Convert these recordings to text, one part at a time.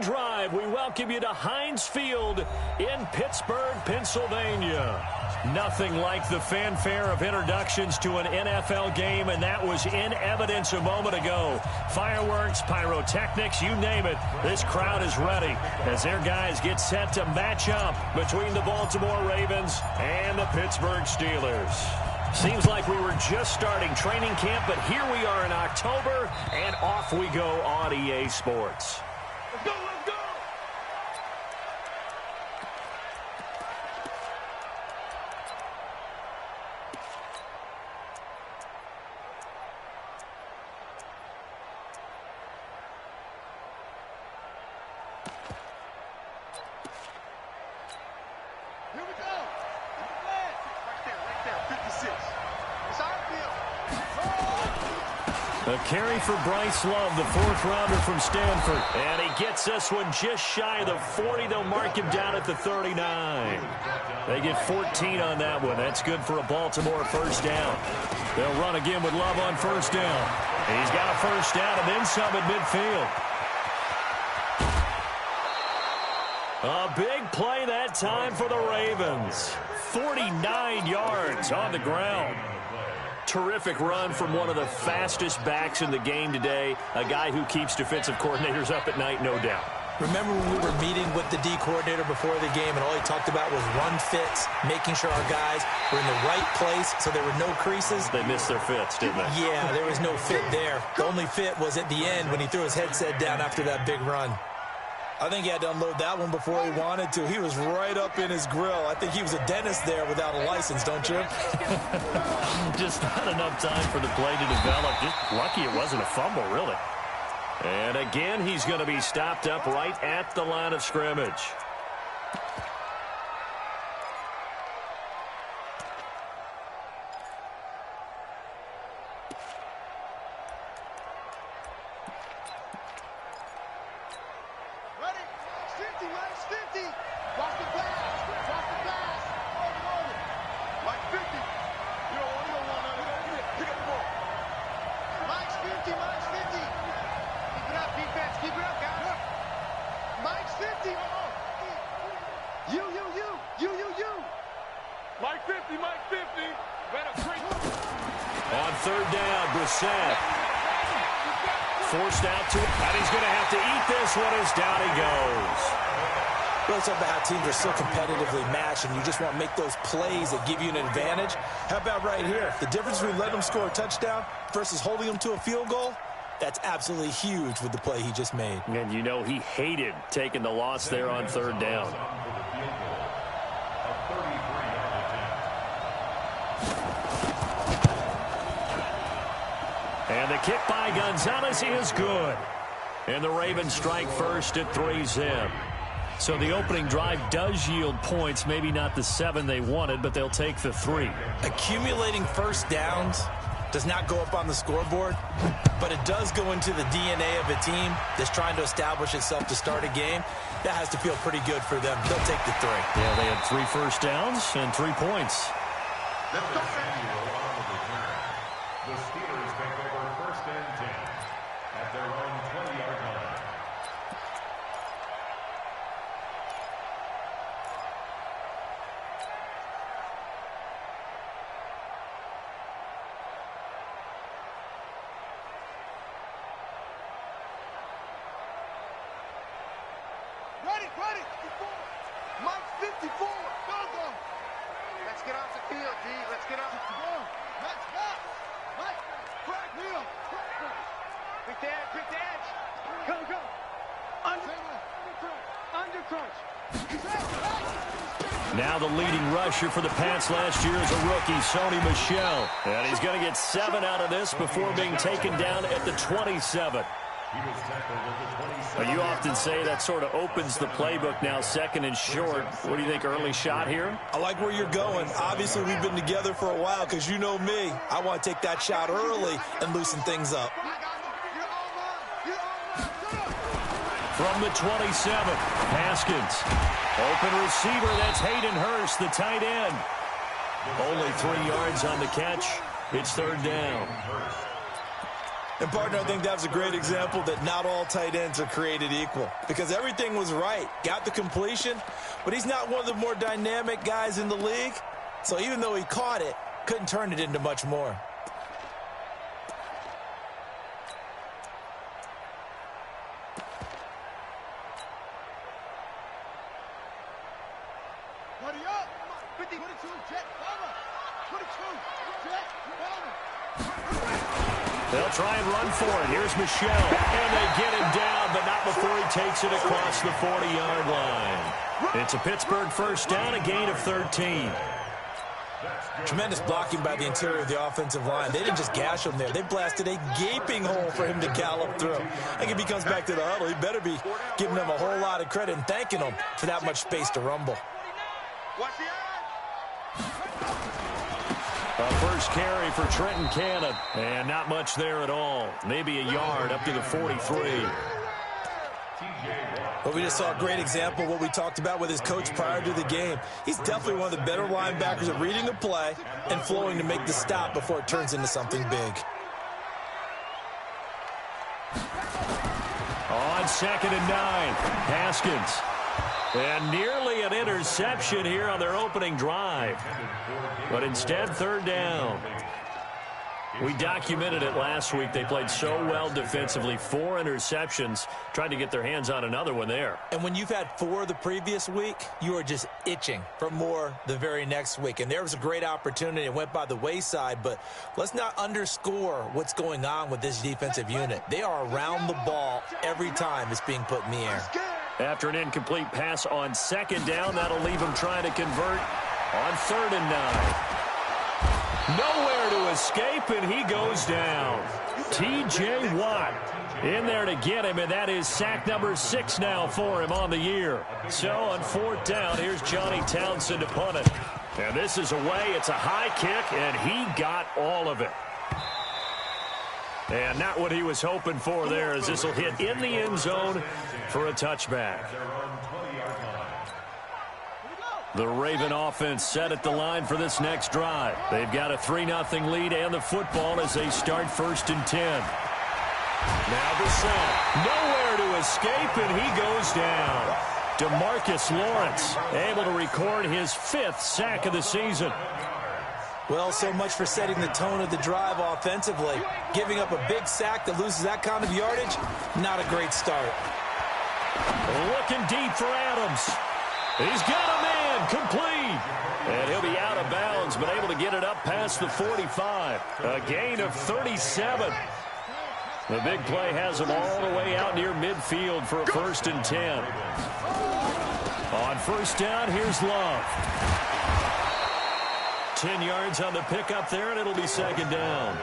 Drive, we welcome you to Heinz Field in Pittsburgh, Pennsylvania. Nothing like the fanfare of introductions to an NFL game, and that was in evidence a moment ago. Fireworks, pyrotechnics, you name it. This crowd is ready as their guys get set to match up between the Baltimore Ravens and the Pittsburgh Steelers. Seems like we were just starting training camp, but here we are in October, and off we go on EA Sports. Let's go, let's go! Here we go. Right there, 56. It's our field. A carry for Bryce Love, the fourth-rounder from Stanford. And he gets this one just shy of the 40. They'll mark him down at the 39. They get 14 on that one. That's good for a Baltimore first down. They'll run again with Love on first down. He's got a first down and then some at midfield. A big play that time for the Ravens. 49 yards on the ground. Terrific run from one of the fastest backs in the game today. A guy who keeps defensive coordinators up at night, no doubt. Remember when we were meeting with the D coordinator before the game and all he talked about was run fits, making sure our guys were in the right place so there were no creases? They missed their fits, didn't they? Yeah, there was no fit there. The only fit was at the end when he threw his headset down after that big run. I think he had to unload that one before he wanted to. He was right up in his grill. I think he was a dentist there without a license, don't you? Just not enough time for the play to develop. Just lucky it wasn't a fumble, really. And again, he's going to be stopped up right at the line of scrimmage. On third down, Brissett forced out to it, and he's going to have to eat this one as down he goes. Really talk about how teams are so competitively matched, and you just want to make those plays that give you an advantage. How about right here? The difference between letting them score a touchdown versus holding them to a field goal, that's absolutely huge with the play he just made. And you know he hated taking the loss there on third down. And the kick by Gonzalez is good. And the Ravens strike first at 3-zip. So the opening drive does yield points, maybe not the 7 they wanted, but they'll take the 3. Accumulating first downs does not go up on the scoreboard, but it does go into the DNA of a team that's trying to establish itself to start a game. That has to feel pretty good for them. They'll take the 3. Yeah, they had 3 first downs and 3 points. Let's go. The Steelers take over first and 10 at their own 20-yard line. Ready. Mike 54. Go. Let's get off the field, D. Let's get off the field. Let's go. Mike, crack wheel. Quick edge. Go. Under crunch. Now the leading rusher for the Pats last year is a rookie, Sony Michel. And he's going to get 7 out of this before being taken down at the 27. You often say that sort of opens the playbook now, second and short. What do you think, early shot here? I like where you're going. Obviously, we've been together for a while because you know me. I want to take that shot early and loosen things up. From the 27, Haskins. Open receiver, that's Hayden Hurst, the tight end. Only 3 yards on the catch. It's third down. And, partner, I think that was a great example that not all tight ends are created equal because everything was right. Got the completion, but he's not one of the more dynamic guys in the league. So even though he caught it, couldn't turn it into much more. Buddy up. 50, 22, jet, cover. 22, jet, cover. They'll try and run for it. Here's Michelle. And they get him down, but not before he takes it across the 40-yard line. It's a Pittsburgh first down, a gain of 13. Tremendous blocking by the interior of the offensive line. They didn't just gash him there. They blasted a gaping hole for him to gallop through. I think if he comes back to the huddle, he better be giving them a whole lot of credit and thanking them for that much space to rumble. Watch the A first carry for Trenton Cannon. And not much there at all. Maybe a yard up to the 43. But we just saw a great example of what we talked about with his coach prior to the game. He's definitely one of the better linebackers at reading a play and flowing to make the stop before it turns into something big. On 2nd and 9, Haskins. And nearly an interception here on their opening drive. But instead, 3rd down. We documented it last week. They played so well defensively. 4 interceptions. Tried to get their hands on another one there. And when you've had 4 the previous week, you are just itching for more the very next week. And there was a great opportunity. It went by the wayside. But let's not underscore what's going on with this defensive unit. They are around the ball every time it's being put in the air. After an incomplete pass on 2nd down, that'll leave him trying to convert on 3rd and 9. Nowhere to escape, and he goes down. T.J. Watt in there to get him, and that is sack number 6 now for him on the year. So on 4th down, here's Johnny Townsend to punt it. And this is away. It's a high kick, and he got all of it. And not what he was hoping for there, as this will hit in the end zone for a touchback. The Raven offense set at the line for this next drive. They've got a 3-0 lead and the football as they start 1st and 10. Now the sack. Nowhere to escape, and he goes down. DeMarcus Lawrence able to record his 5th sack of the season. Well, so much for setting the tone of the drive offensively. Giving up a big sack that loses that kind of yardage, not a great start. Looking deep for Adams. He's got a man, complete. And he'll be out of bounds, but able to get it up past the 45. A gain of 37. The big play has him all the way out near midfield for a 1st and 10. On 1st down, here's Love. 10 yards on the pickup there, and it'll be 2nd down.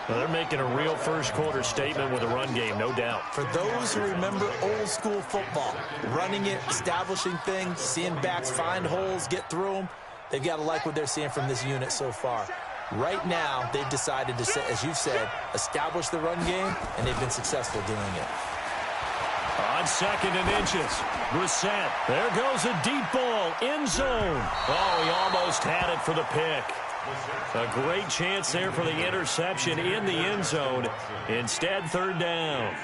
Well, they're making a real first-quarter statement with a run game, no doubt. For those who remember old-school football, running it, establishing things, seeing backs find holes, get through them, they've got to like what they're seeing from this unit so far. Right now, they've decided to, as you've said, establish the run game, and they've been successful doing it. On 2nd and inches, Brissett. There goes a deep ball, end zone. Oh, he almost had it for the pick. A great chance there for the interception in the end zone. Instead, 3rd down.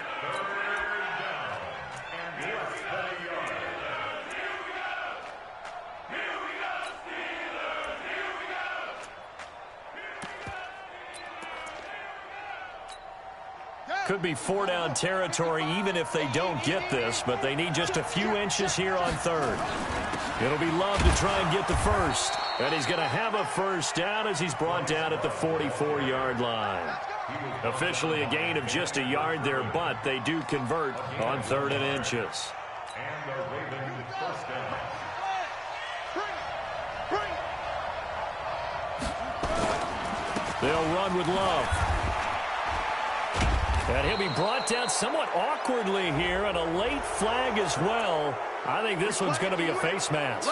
Could be 4-down territory even if they don't get this, but they need just a few inches here on 3rd. It'll be Love to try and get the first. And he's going to have a 1st down as he's brought down at the 44-yard line. Officially a gain of just a yard there, but they do convert on 3rd and inches. They'll run with Love. And he'll be brought down somewhat awkwardly here, and a late flag as well. I think this one's going to be a face mask.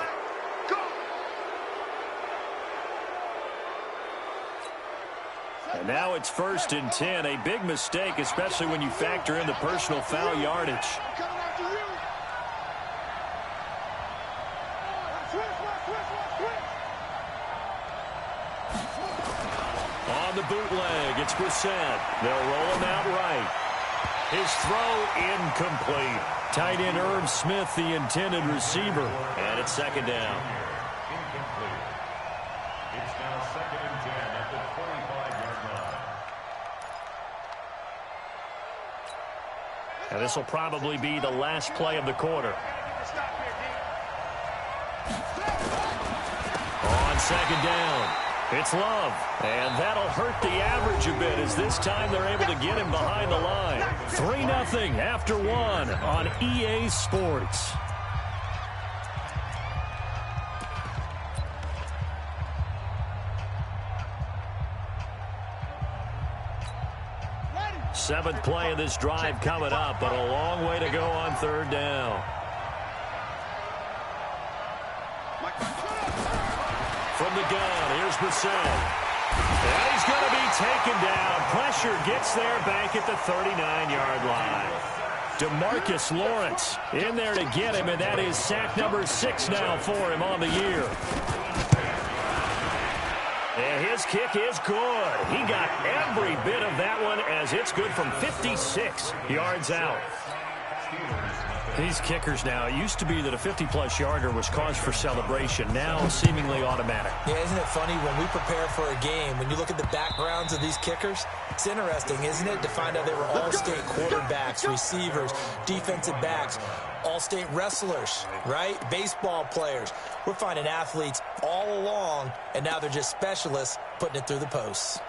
And now it's 1st and 10. A big mistake, especially when you factor in the personal foul yardage. On on the bootleg. It's Brissett. They'll roll him out right. His throw incomplete. Tight end Irv Smith, the intended receiver. And it's second down. Incomplete. It's now 2nd and 10 at the 25-yard line. And this will probably be the last play of the quarter. On second down, it's Love. And that'll hurt the average a bit as this time they're able to get him behind the line. 3-0 after one on EA Sports. Seventh play of this drive coming up, but a long way to go on third down. From the gun, here's Brissett. And he's going to be taken down. Pressure gets there back at the 39-yard line. DeMarcus Lawrence in there to get him, and that is sack number 6 now for him on the year. And his kick is good. He got every bit of that one as it's good from 56 yards out. These kickers now, it used to be that a 50-plus yarder was cause for celebration. Now seemingly automatic. Yeah, isn't it funny when we prepare for a game, when you look at the backgrounds of these kickers, it's interesting, isn't it, to find out they were all-state quarterbacks, receivers, defensive backs, all-state wrestlers, right? Baseball players. We're finding athletes all along, and now they're just specialists putting it through the posts.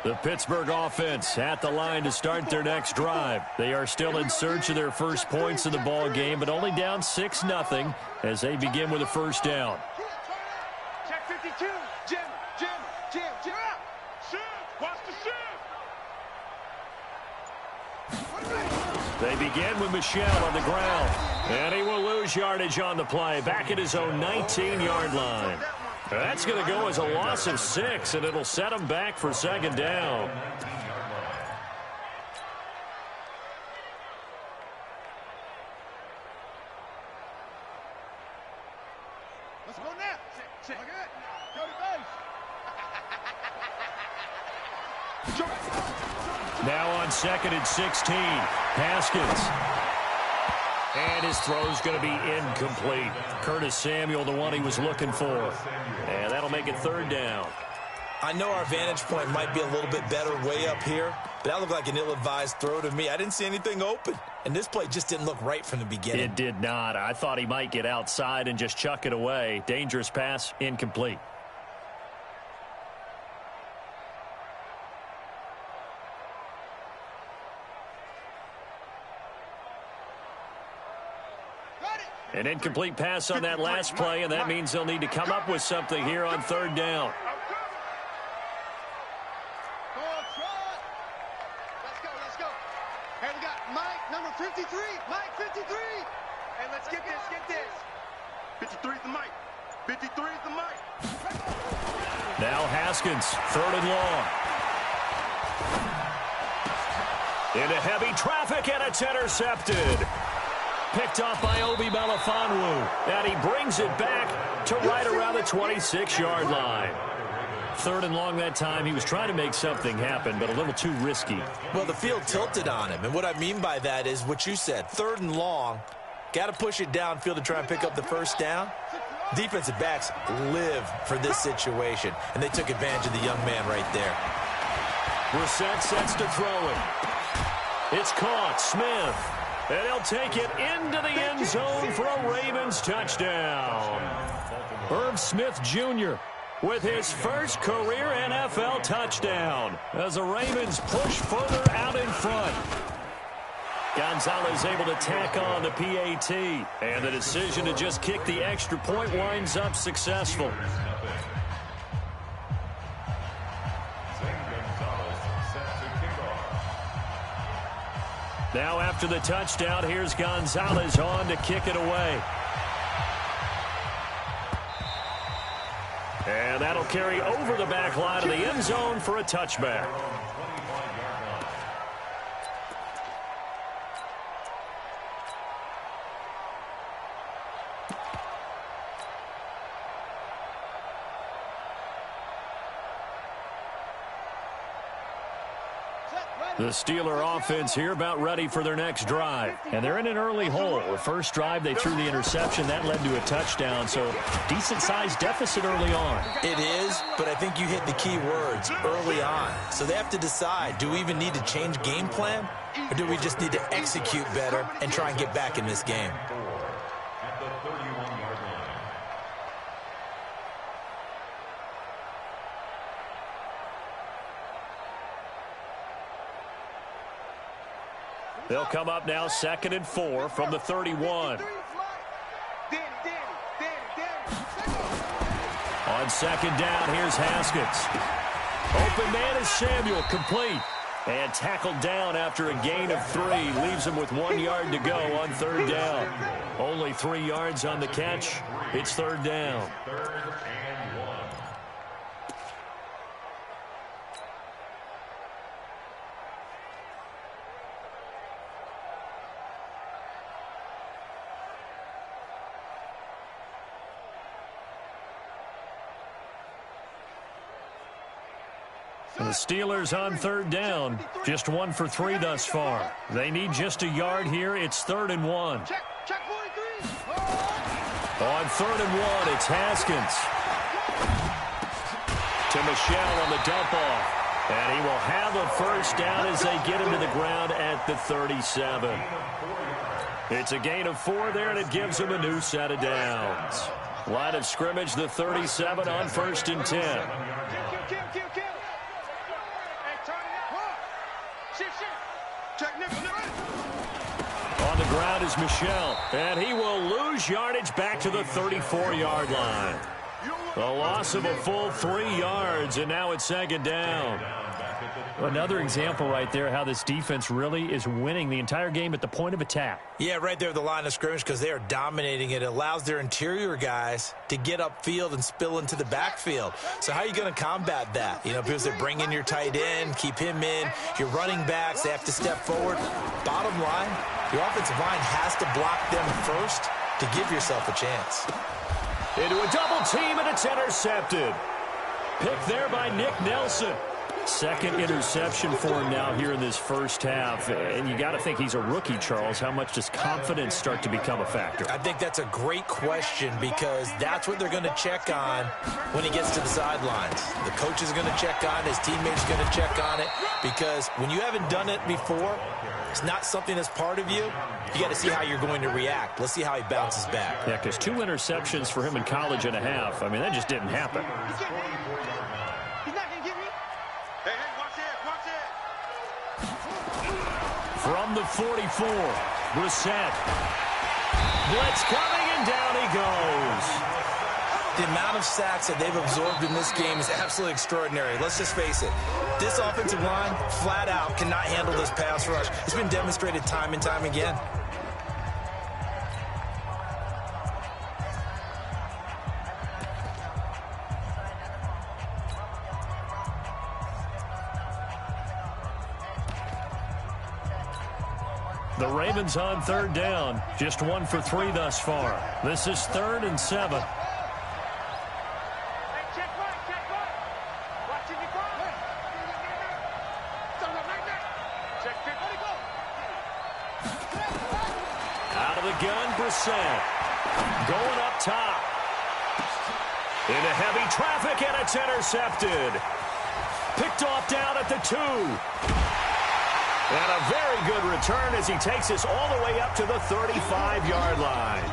The Pittsburgh offense at the line to start their next drive. They are still in search of their first points of the ball game, but only down 6-0 as they begin with a first down. Check 52. Jim. Shift. Watch the shift. They begin with Michel on the ground, and he will lose yardage on the play back at his own 19-yard line. That's going to go as a loss of 6, and it'll set him back for second down. Let's go now. Check. Okay. Go to base. Now on 2nd and 16, Haskins. And his throw's going to be incomplete. Curtis Samuel, the one he was looking for. And that'll make it third down. I know our vantage point might be a little bit better way up here, but that looked like an ill-advised throw to me. I didn't see anything open, and this play just didn't look right from the beginning. It did not. I thought he might get outside and just chuck it away. Dangerous pass, incomplete. An incomplete pass on that last play, and that means they'll need to come up with something here on third down. Let's go. Hey, we got Mike, number 53. Mike, 53. Hey, let's get this. 53 is the Mike. 53 is the Mike. Now Haskins, 3rd and long. Into heavy traffic, and it's intercepted. Picked off by Obi Melifonwu, and he brings it back to right around the 26-yard line. 3rd and long that time. He was trying to make something happen, but a little too risky. Well, the field tilted on him, and what I mean by that is what you said. 3rd and long, got to push it downfield to try and pick up the first down. Defensive backs live for this situation, and they took advantage of the young man right there. Brissett sets to throw it. It's caught. Smith. And he'll take it into the end zone for a Ravens touchdown. Irv Smith Jr. with his first career NFL touchdown as the Ravens push further out in front. Gonzalez able to tack on the PAT, and the decision to just kick the extra point winds up successful. Now after the touchdown, here's Gonzalez on to kick it away. And that'll carry over the back line of the end zone for a touchback. The Steeler offense here about ready for their next drive. And they're in an early hole. The first drive, they threw the interception. That led to a touchdown. So decent-sized deficit early on. It is, but I think you hit the key words, early on. So they have to decide, do we even need to change game plan? Or do we just need to execute better and try and get back in this game? At the 31-yard line. They'll come up now 2nd and 4 from the 31. On 2nd down, here's Haskins. Open man is Samuel, complete. And tackled down after a gain of 3. Leaves him with 1 yard to go on 3rd down. Only 3 yards on the catch. It's 3rd down. 3rd and 1. The Steelers on 3rd down. Just 1 for 3 thus far. They need just a yard here. It's 3rd and 1. Check 43. On 3rd and 1, it's Haskins. To Michel on the dump off. And he will have a first down as they get him to the ground at the 37. It's a gain of 4 there, and it gives him a new set of downs. Line of scrimmage, the 37 on 1st and 10. On the ground is Michel, and he will lose yardage back to the 34-yard line. A loss of a full 3 yards, and now it's 2nd down. Another example right there how this defense really is winning the entire game at the point of attack. Yeah, right there at the line of scrimmage because they are dominating it. It allows their interior guys to get upfield and spill into the backfield. So how are you going to combat that? You know, because they bring in your tight end, keep him in. Your running backs, they have to step forward. Bottom line, your offensive line has to block them first to give yourself a chance. Into a double team, and it's intercepted. Picked there by Nick Nelson. 2nd interception for him now here in this first half. And you got to think he's a rookie, Charles. How much does confidence start to become a factor? I think that's a great question because that's what they're going to check on when he gets to the sidelines. The coach is going to check on it. His teammates are going to check on it because when you haven't done it before, it's not something that's part of you. You got to see how you're going to react. Let's see how he bounces back. Yeah, because 2 interceptions for him in college and a half. I mean, that just didn't happen. From the 44, Brissett. Blitz coming, and down he goes. The amount of sacks that they've absorbed in this game is absolutely extraordinary. Let's just face it. This offensive line, flat out, cannot handle this pass rush. It's been demonstrated time and time again. The Ravens on 3rd down. Just 1 for 3 thus far. This is 3rd and 7. Out of the gun, Brissett. Going up top. Into heavy traffic, and it's intercepted. Picked off down at the 2. And a very good return as he takes us all the way up to the 35-yard line.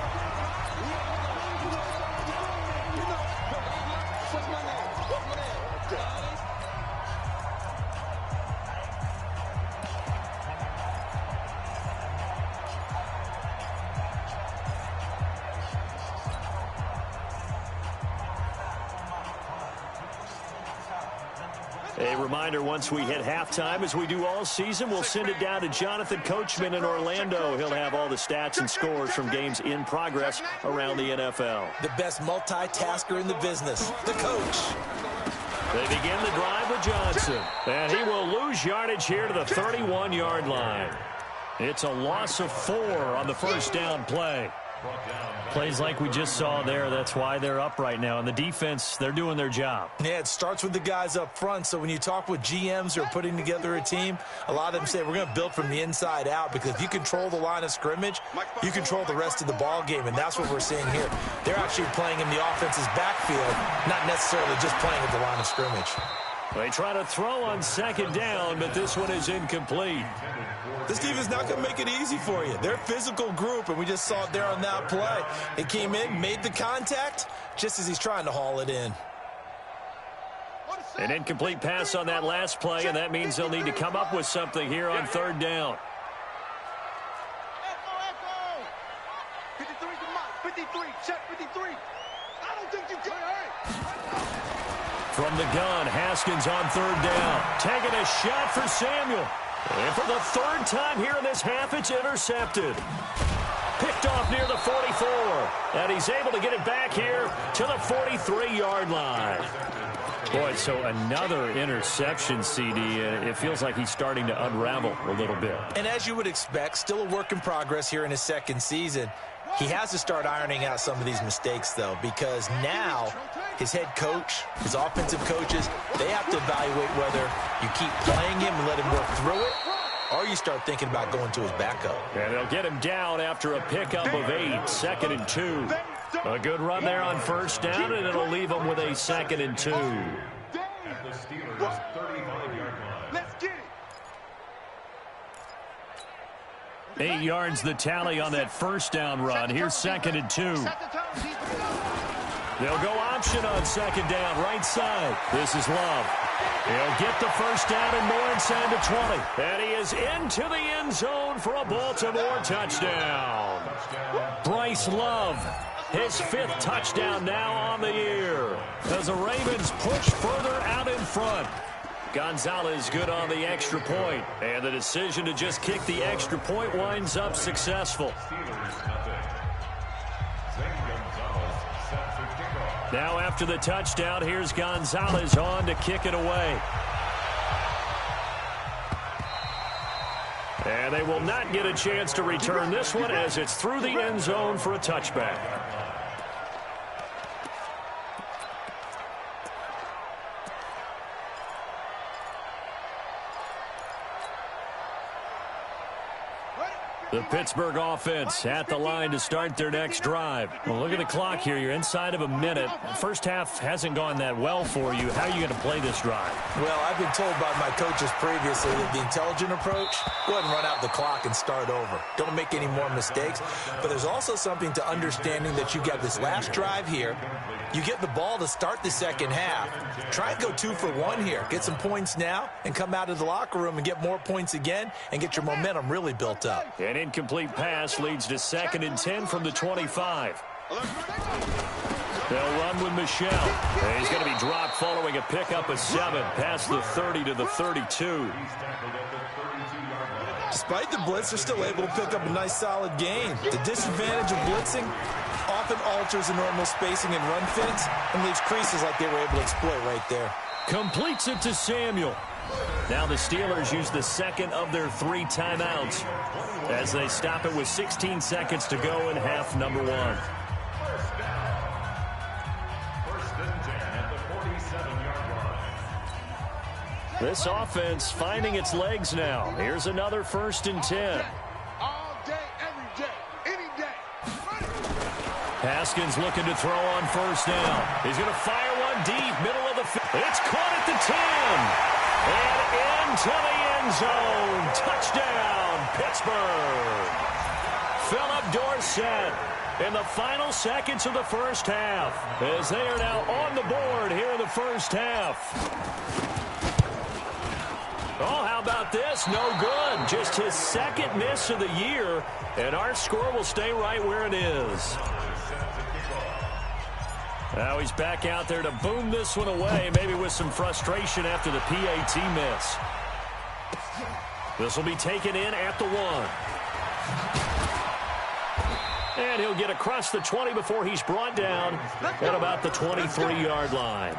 A reminder, once we hit halftime, as we do all season, we'll send it down to Jonathan Coachman in Orlando. He'll have all the stats and scores from games in progress around the NFL. The best multitasker in the business, the coach. They begin the drive with Johnson, and he will lose yardage here to the 31-yard line. It's a loss of 4 on the first down play. Plays like we just saw there. That's why they're up right now. And the defense, they're doing their job. Yeah, it starts with the guys up front. So when you talk with GMs who are putting together a team, a lot of them say we're going to build from the inside out, because if you control the line of scrimmage, you control the rest of the ball game, and that's what we're seeing here. They're actually playing in the offense's backfield, not necessarily just playing at the line of scrimmage. They try to throw on second down, but this one is incomplete. This team is not going to make it easy for you. They're a physical group, and we just saw it there on that play. They came in, made the contact, just as he's trying to haul it in. An incomplete pass on that last play, and that means they'll need to come up with something here on third down. 53 to Mike. 53. Check 53. I don't think you can. From the gun, Haskins on third down. Taking a shot for Samuel. And for the third time here in this half, it's intercepted. Picked off near the 44. And he's able to get it back here to the 43-yard line. Boy, so another interception, CD. It feels like he's starting to unravel a little bit. And as you would expect, still a work in progress here in his second season. He has to start ironing out some of these mistakes, though, because now his head coach, his offensive coaches, they have to evaluate whether you keep playing him and let him work through it, or you start thinking about going to his backup. And they'll get him down after a pickup of 8, 2nd and 2. A good run there on first down, and it'll leave them with a 2nd and 2. At the Steelers' 35-yard line. Let's get it. 8 yards the tally on that first down run. Here's 2nd and 2. They'll go option on second down, right side. This is Love. He'll get the first down and more inside the 20. And he is into the end zone for a Baltimore touchdown. Bryce Love, his 5th touchdown now on the year, as the Ravens push further out in front. Gonzalez good on the extra point, and the decision to just kick the extra point winds up successful. Now after the touchdown, here's Gonzalez on to kick it away. And they will not get a chance to return this one, as it's through the end zone for a touchback. The Pittsburgh offense at the line to start their next drive. Well, look at the clock here. You're inside of a minute. First half hasn't gone that well for you. How are you going to play this drive? Well, I've been told by my coaches previously that the intelligent approach, go ahead and run out the clock and start over. Don't make any more mistakes. But there's also something to understanding that you got this last drive here. You get the ball to start the second half. Try and go 2 for 1 here. Get some points now and come out of the locker room and get more points again and get your momentum really built up. An incomplete pass leads to 2nd and 10 from the 25. They'll run with Michelle. And he's going to be dropped following a pickup of 7 past the 30 to the 32. Despite the blitz, they're still able to pick up a nice solid gain. The disadvantage of blitzing often alters the normal spacing and run fits and leaves creases like they were able to exploit right there. Completes it to Samuel. Now the Steelers use the second of their 3 timeouts as they stop it with 16 seconds to go in half number 1. First and 10 at the 47-yard line. This offense finding its legs now. Here's another 1st and 10. All day, every day, any day. Haskins looking to throw on first down. He's going to fire one deep, middle of the field. It's caught at the 10. And into the end zone. Touchdown, Pittsburgh. Philip Dorsett in the final seconds of the first half, as they are now on the board here in the first half. Oh, how about this? No good. Just his 2nd miss of the year, and our score will stay right where it is. Now he's back out there to boom this one away, maybe with some frustration after the PAT miss. This will be taken in at the 1. And he'll get across the 20 before he's brought down at about the 23-yard line.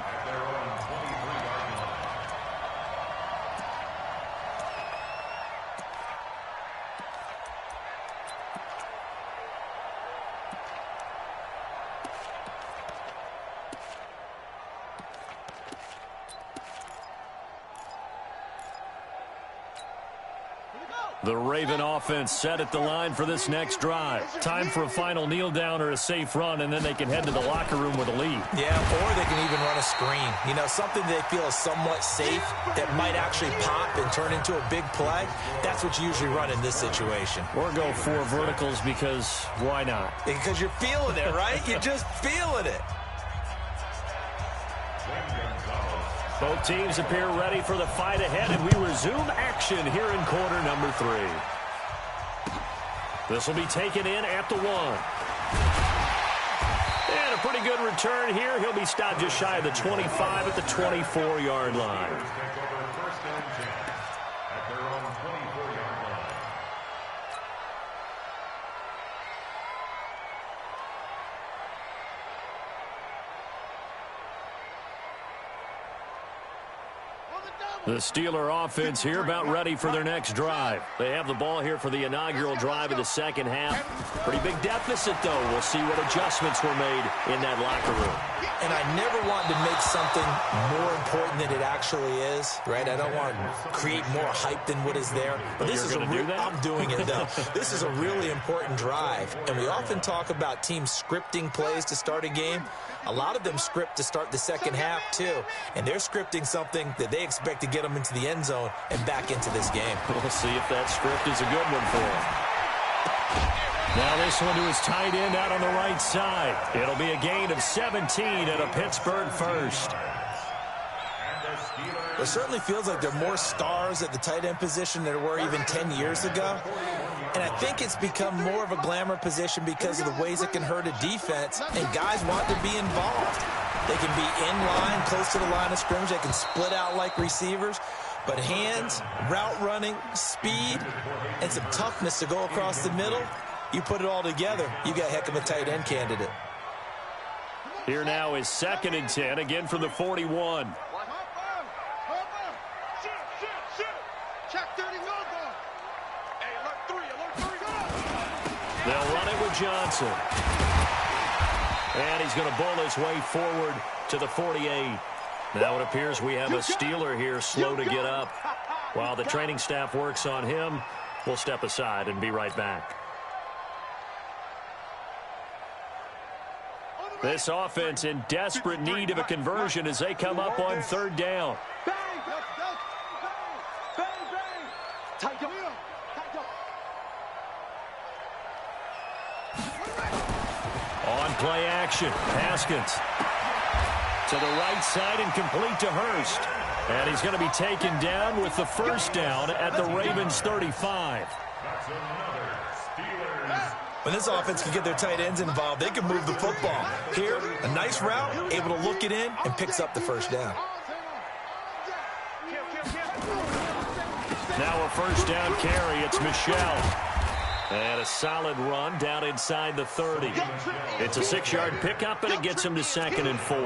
The Raven offense set at the line for this next drive. Time for a final kneel down or a safe run, and then they can head to the locker room with a lead. Yeah, or they can even run a screen. You know, something they feel is somewhat safe that might actually pop and turn into a big play. That's what you usually run in this situation. Or go 4 verticals because why not? Because you're feeling it, right? You're just feeling it. Both teams appear ready for the fight ahead, and we resume action here in quarter number 3. This will be taken in at the 1. And a pretty good return here. He'll be stopped just shy of the 25 at the 24-yard line. The Steeler offense here about ready for their next drive. They have the ball here for the inaugural drive of the second half. Pretty big deficit, though. We'll see what adjustments were made in that locker room. And I never want to make something more important than it actually is, right? I don't want to create more hype than what is there. But this is I'm doing it, though. This is a really important drive. And we often talk about teams scripting plays to start a game. A lot of them script to start the second half, too. And they're scripting something that they expect to get them into the end zone and back into this game. We'll see if that script is a good one for them. Now this one to his tight end out on the right side. It'll be a gain of 17 and a Pittsburgh first. It certainly feels like there are more stars at the tight end position than there were even 10 years ago. And I think it's become more of a glamour position because of the ways it can hurt a defense, and guys want to be involved. They can be in line, close to the line of scrimmage. They can split out like receivers. But hands, route running, speed, and some toughness to go across the middle, you put it all together, you got a heck of a tight end candidate. Here now is 2nd and 10, again from the 41. They'll run it with Johnson. And he's going to bull his way forward to the 48. Now it appears we have a Steeler here slow to get up. While the training staff works on him, we'll step aside and be right back. This offense in desperate need of a conversion as they come up on 3rd down. On play action, Haskins to the right side and complete to Hurst. And he's going to be taken down with the first down at the Ravens 35. When this offense can get their tight ends involved, they can move the football. Here, a nice route, able to look it in, and picks up the first down. Now a first down carry. It's Michel. And a solid run down inside the 30. It's a 6-yard pickup, and it gets him to 2nd and 4.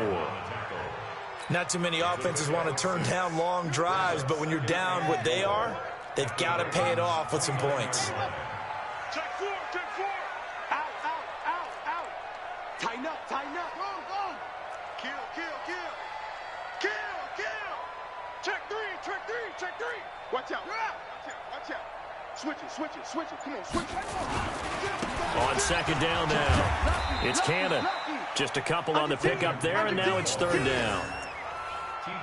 Not too many offenses want to turn down long drives, but when you're down what they are, they've got to pay it off with some points. Check 4. Out. Tighten up. Go. Kill. Check 3. Watch out. Switch it. Come on, switch it. On 2nd down now, it's Cannon. Just a couple on the pickup there, and now it's 3rd down.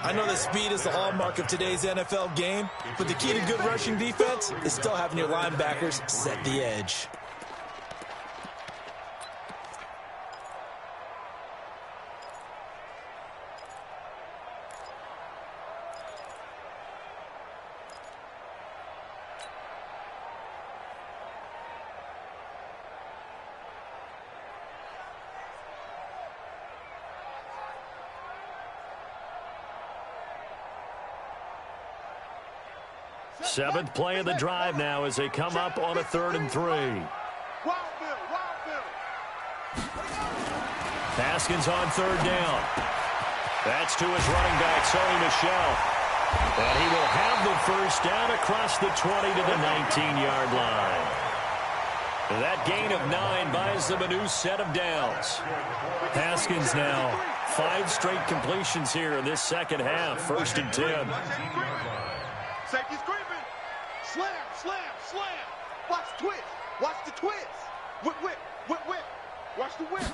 I know that speed is the hallmark of today's NFL game, but the key to good rushing defense is still having your linebackers set the edge. Seventh play of the drive now as they come up on a 3rd and 3. Haskins on 3rd down. That's to his running back, Sony Michel. And he will have the first down across the 20 to the 19-yard line. That gain of 9 buys them a new set of downs. Haskins now 5 straight completions here in this second half. 1st and 10. Safety's creeping. Slam, slam, slam. Watch the twist. Watch the twist. Whip, whip, whip, whip. Watch the whip.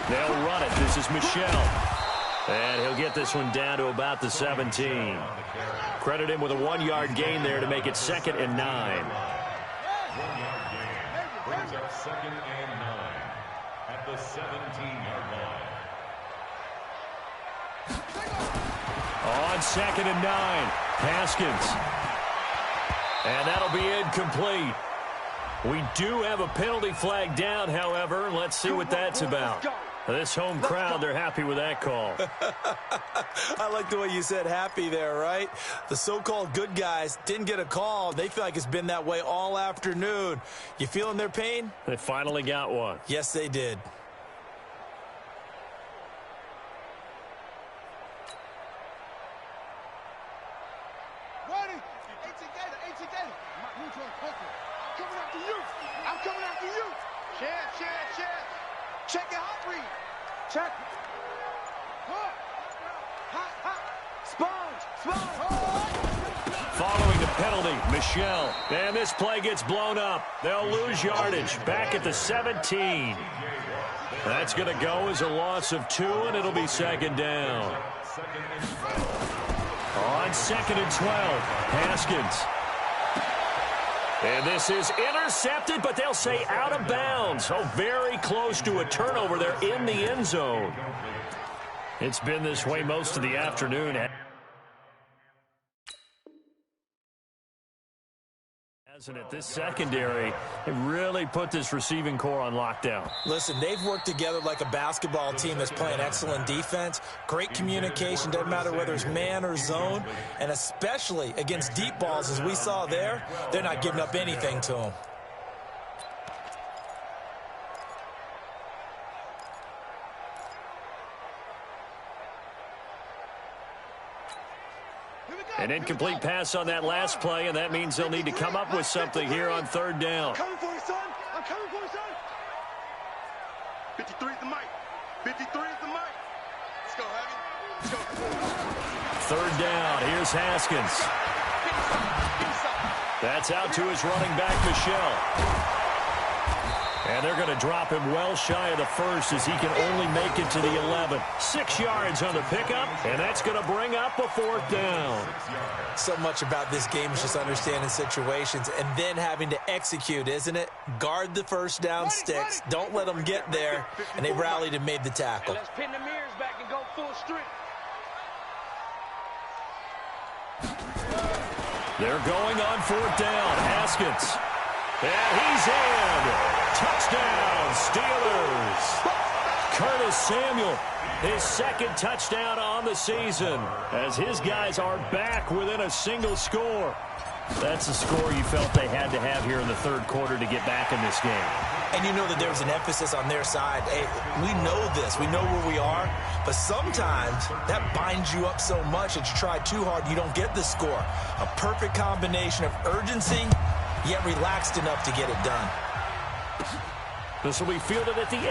They'll run it. This is Michelle. And he'll get this one down to about the 17. Credit him with a 1-yard gain there to make it 2nd and 9. 1-yard gain brings up 2nd and 9 at the 17-yard line. On 2nd and 9, Haskins. And that'll be incomplete. We do have a penalty flag down, however. Let's see what that's about. This home crowd, they're happy with that call. I like the way you said happy there, right? The so-called good guys didn't get a call. They feel like it's been that way all afternoon. You feeling their pain? They finally got one. Yes, they did. I'm coming after you. Chance. Check it, hot read. Check. Hot. Sponge. Following the penalty, Michelle. And this play gets blown up. They'll lose yardage back at the 17. That's going to go as a loss of 2, and it'll be 2nd down. On 2nd and 12, Haskins. And this is intercepted, but they'll say out of bounds. Oh, very close to a turnover there in the end zone. It's been this way most of the afternoon. Hasn't it? This secondary really put this receiving core on lockdown. Listen, they've worked together like a basketball team that's playing excellent defense. Great communication, doesn't matter whether it's man or zone. And especially against deep balls, as we saw there, they're not giving up anything to them. An incomplete pass on that last play, and that means they'll need to come up with something here on 3rd down. I'm coming for you, son. I'm coming for you, son. 53 is the mic. 53 is the mic. Let's go, Heavy. Let's go. 3rd down. Here's Haskins. That's out to his running back, Michelle. And they're going to drop him well shy of the 1st as he can only make it to the 11. 6 yards on the pickup, and that's going to bring up a 4th down. So much about this game is just understanding situations and then having to execute, isn't it? Guard the 1st down sticks. Don't let them get there. And they rallied and made the tackle. Let's pin the mirrors back and go full strength. They're going on 4th down. Haskins. And he's in. Touchdown, Steelers. Curtis Samuel, his 2nd touchdown on the season, as his guys are back within a single score. That's a score you felt they had to have here in the 3rd quarter to get back in this game. And you know that there was an emphasis on their side. Hey, we know this. We know where we are. But sometimes that binds you up so much that you try too hard, you don't get the score. A perfect combination of urgency, yet relaxed enough to get it done. This will be fielded at the 8.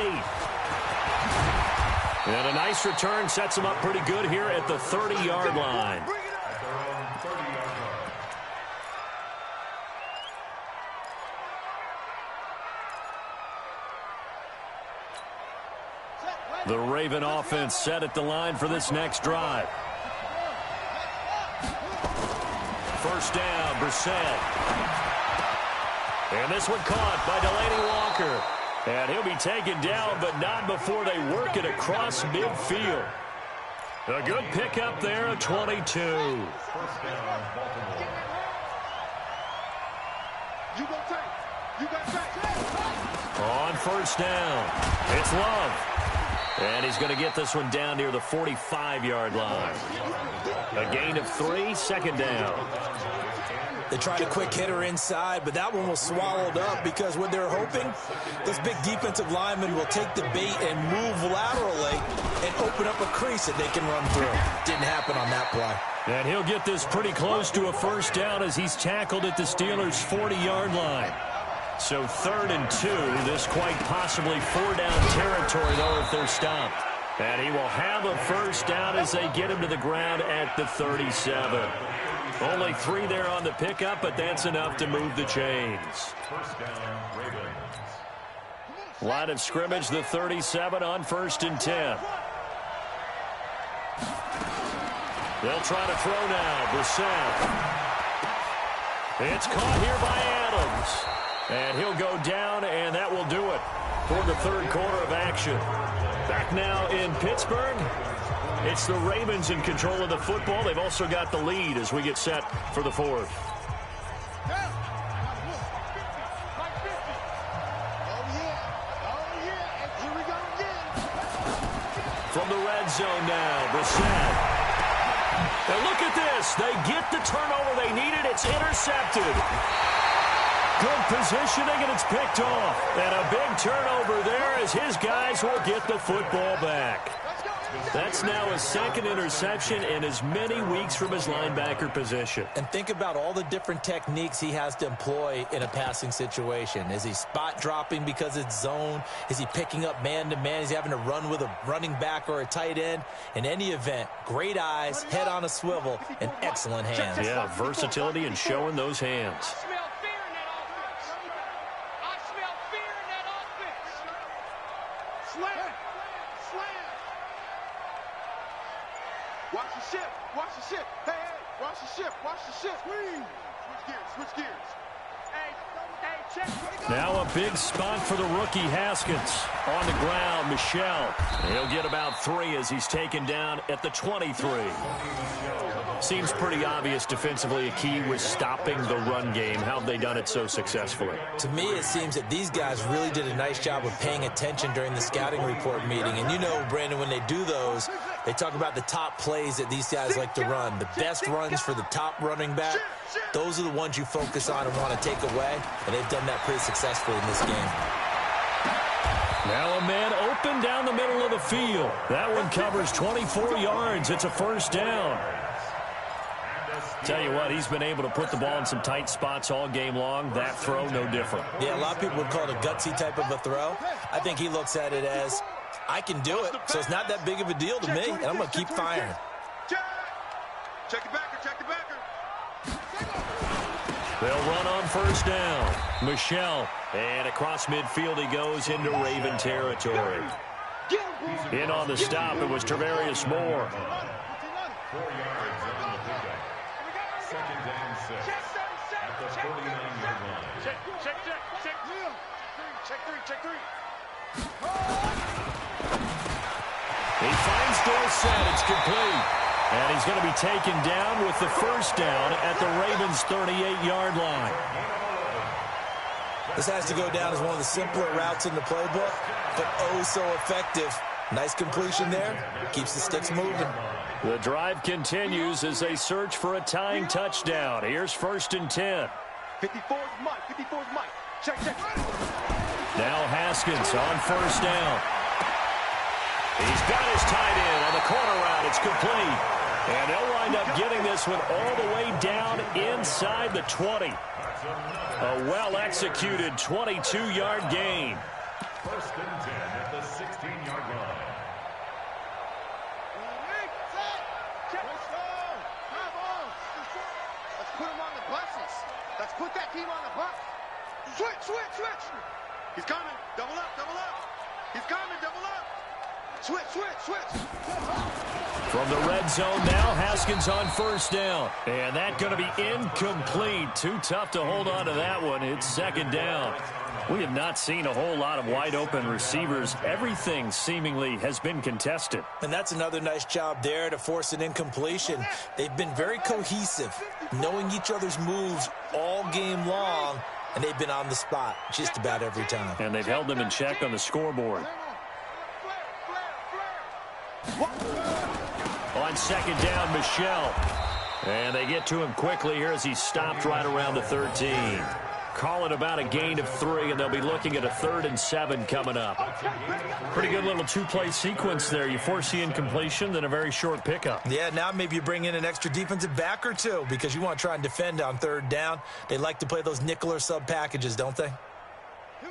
And a nice return sets them up pretty good here at the 30-yard line. The Raven offense set at the line for this next drive. 1st down, Brissett. And this one caught by Delaney Walker. And he'll be taken down, but not before they work it across midfield. A good pickup there at 22. 1st down, Baltimore. You go take. You got take. On 1st down, it's Love. And he's going to get this one down near the 45-yard line. A gain of 3, 2nd down. They tried a quick hitter inside, but that one was swallowed up because what they're hoping, this big defensive lineman will take the bait and move laterally and open up a crease that they can run through. Didn't happen on that play. And he'll get this pretty close to a 1st down as he's tackled at the Steelers' 40-yard line. So 3rd and 2, this quite possibly 4-down territory, though, if they're stopped. And he will have a first down as they get him to the ground at the 37. Only 3 there on the pickup, but that's enough to move the chains. First down, Ravens. Line of scrimmage, the 37 on 1st and 10. They'll try to throw now. Brissett. It's caught here by Adams. And he'll go down, and that will do it for the 3rd quarter of action. Back now in Pittsburgh. It's the Ravens in control of the football. They've also got the lead as we get set for the 4th. From the red zone now, Brissett. And look at this. They get the turnover they needed. It's intercepted. Good positioning, and it's picked off. And a big turnover there as his guys will get the football back. That's now his 2nd interception in as many weeks from his linebacker position. And think about all the different techniques he has to employ in a passing situation. Is he spot dropping because it's zone? Is he picking up man-to-man? Is he having to run with a running back or a tight end? In any event, great eyes, head on a swivel, and excellent hands. Yeah, versatility and showing those hands. Watch the ship. Hey, watch the ship. Watch the ship. Switch gears. Hey, check. Now a big spot for the rookie Haskins. On the ground, Michel. He'll get about 3 as he's taken down at the 23. Seems pretty obvious defensively a key was stopping the run game. How have they done it so successfully? To me, it seems that these guys really did a nice job of paying attention during the scouting report meeting. And you know, Brandon, when they do those, they talk about the top plays that these guys like to run. The best runs for the top running back, those are the ones you focus on and want to take away. And they've done that pretty successfully in this game. Now a man open down the middle of the field. That one covers 24 yards. It's a first down. Tell you what, he's been able to put the ball in some tight spots all game long. That throw, no different. Yeah, a lot of people would call it a gutsy type of a throw. I think he looks at it as, I can do it, so it's not that big of a deal to me, and I'm going to keep firing. Check the backer. They'll run on first down. Michel, and across midfield he goes into Raven territory. In on the stop, it was Travarius Moore. 4 yards on the pickup. 2nd and 6 at the 49-yard line. Check. Check 3. He finds Dorsett. It's complete. And he's going to be taken down with the first down at the Ravens' 38-yard line. This has to go down as one of the simpler routes in the playbook, but oh so effective. Nice completion there. Keeps the sticks moving. The drive continues as they search for a tying touchdown. Here's 1st and 10. 54's Mike. Check. Now Haskins on first down. He's got his tight end on the corner route. It's complete. And they'll wind up getting this one all the way down inside the 20. A well-executed 22-yard gain. 1st and 10 at the 16-yard line. Let's put him on the buses. Let's put that team on the bus. Switch. He's coming. Double up. He's coming. Double up. Switch. From the red zone now, Haskins on first down. And that going to be incomplete. Too tough to hold on to that one. It's 2nd down. We have not seen a whole lot of wide-open receivers. Everything seemingly has been contested. And that's another nice job there to force an incompletion. They've been very cohesive, knowing each other's moves all game long, and they've been on the spot just about every time. And they've held them in check on the scoreboard. On 2nd down, Michel. And they get to him quickly here as he stopped right around the 13. Call it about a gain of 3, and they'll be looking at a 3rd and 7 coming up. Pretty good little 2-play sequence there. You force the incompletion, then a very short pickup. Yeah, now maybe you bring in an extra defensive back or 2 because you want to try and defend on 3rd down. They like to play those nickel or sub packages, don't they?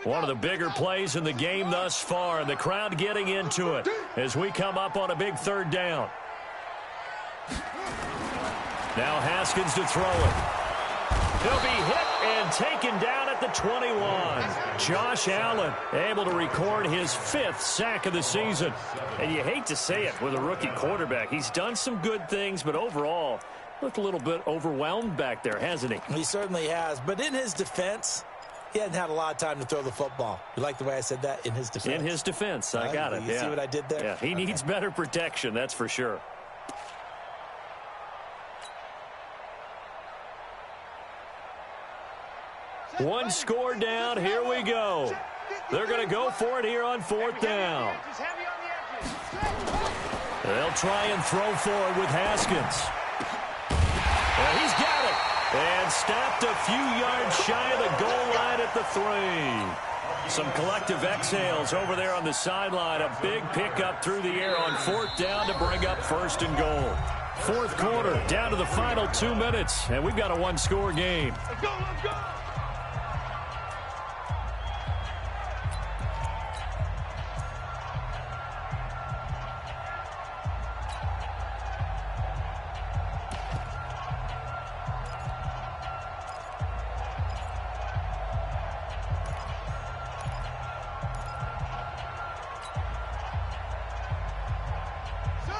One of the bigger plays in the game thus far, and the crowd getting into it as we come up on a big third down. Now Haskins to throw it. He'll be hit and taken down at the 21. Josh Allen able to record his 5th sack of the season. And you hate to say it with a rookie quarterback. He's done some good things, but overall looked a little bit overwhelmed back there, hasn't he? He certainly has. But in his defense, he hadn't had a lot of time to throw the football. You like the way I said that? In his defense. In his defense. I got it. You see what I did there? Yeah, he needs better protection, that's for sure. One score down. Here we go. They're going to go for it here on 4th down. They'll try and throw forward with Haskins. And he's got it. And stopped a few yards shy of the goal line at the 3. Some collective exhales over there on the sideline. A big pickup through the air on 4th down to bring up 1st and goal. 4th quarter, down to the final 2 minutes. And we've got a one-score game. Let's go, let's go.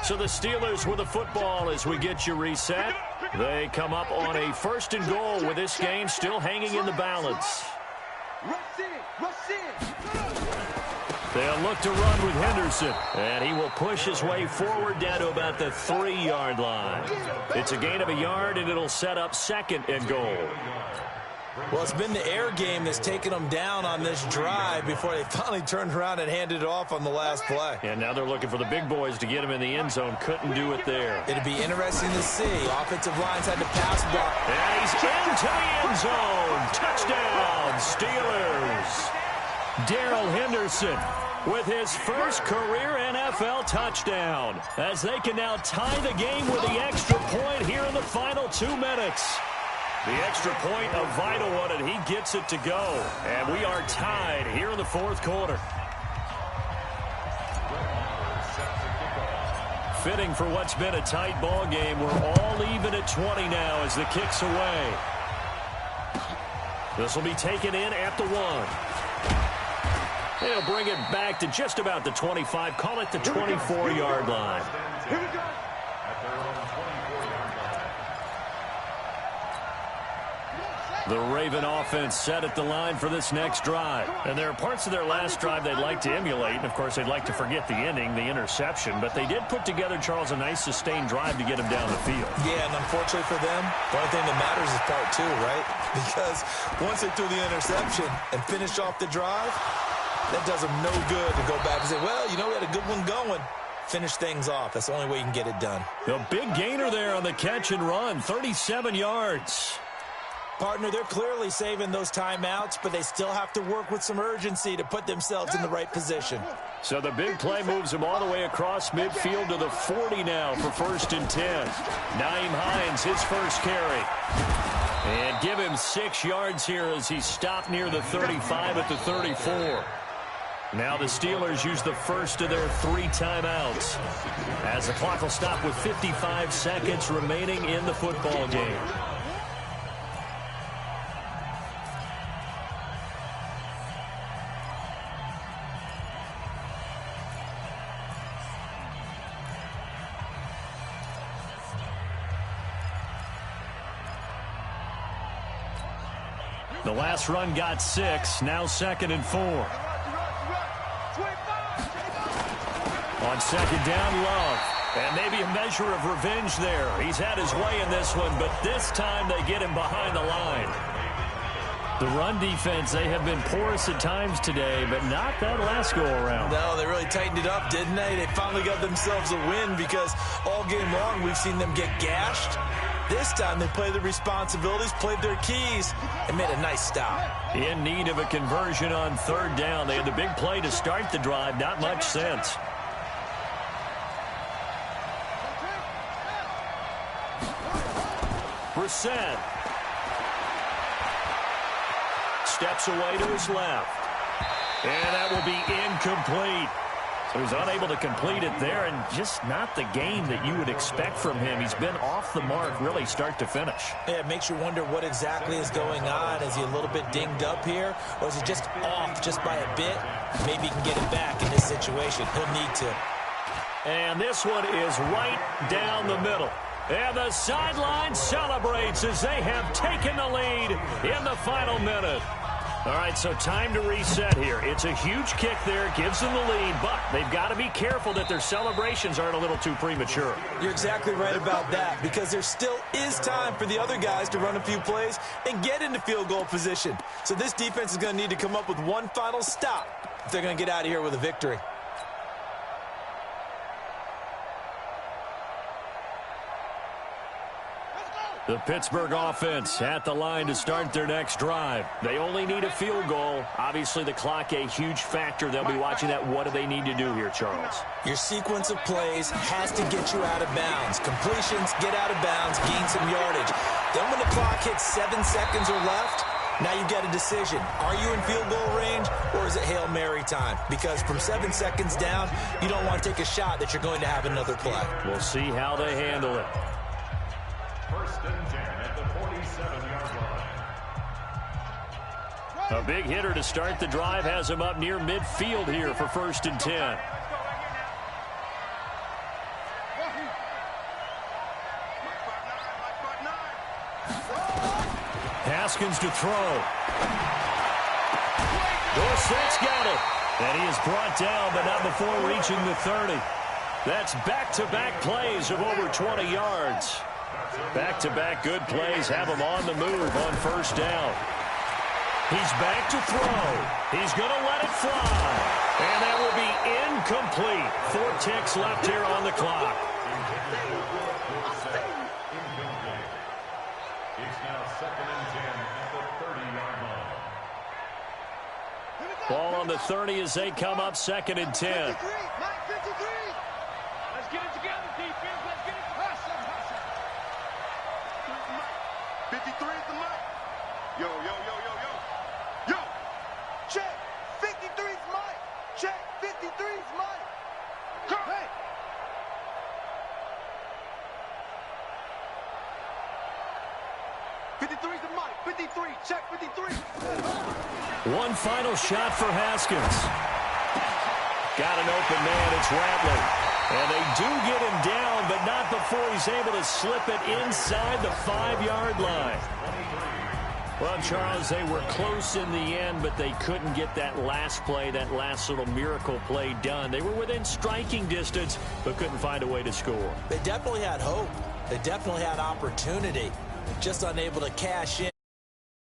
So the Steelers with the football as we get you reset. They come up on a 1st and goal with this game still hanging in the balance. They'll look to run with Henderson, and he will push his way forward down to about the 3-yard line. It's a gain of a yard, and it'll set up 2nd and goal. Well, it's been the air game that's taken them down on this drive before they finally turned around and handed it off on the last play. And now they're looking for the big boys to get him in the end zone. Couldn't do it there. It'd be interesting to see. Offensive lines had to pass block. And he's into the end zone. Touchdown, Steelers. Darrell Henderson with his first career NFL touchdown, as they can now tie the game with the extra point here in the final 2 minutes. The extra point, a vital one, and he gets it to go. And we are tied here in the 4th quarter. Fitting for what's been a tight ball game. We're all even at 20 now as the kick's away. This will be taken in at the 1. They'll bring it back to just about the 25. Call it the 24-yard line. Here we go. The Raven offense set at the line for this next drive. And there are parts of their last drive they'd like to emulate. And, of course, they'd like to forget the ending, the interception. But they did put together, Charles, a nice sustained drive to get him down the field. Yeah, and unfortunately for them, the only thing that matters is part 2, right? Because once they threw the interception and finished off the drive, that does them no good to go back and say, well, you know, we had a good one going. Finish things off. That's the only way you can get it done. A big gainer there on the catch and run, 37 yards. Partner, they're clearly saving those timeouts, but they still have to work with some urgency to put themselves in the right position. So the big play moves them all the way across midfield to the 40 now for 1st and 10. Nyheim Hines, his first carry. And give him 6 yards here as he stopped near the 35 at the 34. Now the Steelers use the first of their 3 timeouts, as the clock will stop with 55 seconds remaining in the football game. The last run got 6, now 2nd and 4. On 2nd down, Love. And maybe a measure of revenge there. He's had his way in this one, but this time they get him behind the line. The run defense, they have been porous at times today, but not that last go-around. No, they really tightened it up, didn't they? They finally got themselves a win because all game long we've seen them get gashed. This time they played their responsibilities, played their keys, and made a nice stop. In need of a conversion on 3rd down. They had the big play to start the drive. Not much sense. Brissett steps away to his left. And that will be incomplete. So he's unable to complete it there, and just not the game that you would expect from him. He's been off the mark really start to finish. Yeah, it makes you wonder what exactly is going on. Is he a little bit dinged up here, or is he just off just by a bit? Maybe he can get it back in this situation. He'll need to. And this one is right down the middle. And the sideline celebrates as they have taken the lead in the final minute. All right, so time to reset here. It's a huge kick there, gives them the lead, but they've got to be careful that their celebrations aren't a little too premature. You're exactly right about that, because there still is time for the other guys to run a few plays and get into field goal position. So this defense is going to need to come up with one final stop if they're going to get out of here with a victory. The Pittsburgh offense at the line to start their next drive. They only need a field goal. Obviously, the clock a huge factor. They'll be watching that. What do they need to do here, Charles? Your sequence of plays has to get you out of bounds. Completions, get out of bounds, gain some yardage. Then when the clock hits 7 seconds or left, now you get a decision. Are you in field goal range, or is it Hail Mary time? Because from 7 seconds down, you don't want to take a shot that you're going to have another play. We'll see how they handle it. First and 10 at the 47-yard line. A big hitter to start the drive has him up near midfield here for first and 10. Haskins to throw. Dorsett's got it. And he is brought down, but not before reaching the 30. That's back-to-back plays of over 20 yards. Back-to-back good plays have him on the move on first down. He's back to throw. He's going to let it fly. And that will be incomplete. 4 ticks left here on the clock. It's now second and 10 at the 30-yard line. Ball on the 30 as they come up second and 10. 53. Let's get it together, defense. Let's get it. 53 is the mic. Yo. Yo. Check. 53 is Mike. Check. 53 is Mike. Come. Hey. '53's the mic. 53. Check 53. One final shot for Haskins. Got an open man. It's Rattler. And they do get him down, but not before he's able to slip it inside the 5-yard line. Well, Charles, they were close in the end, but they couldn't get that last play, that last little miracle play done. They were within striking distance, but couldn't find a way to score. They definitely had hope. They definitely had opportunity, just unable to cash in.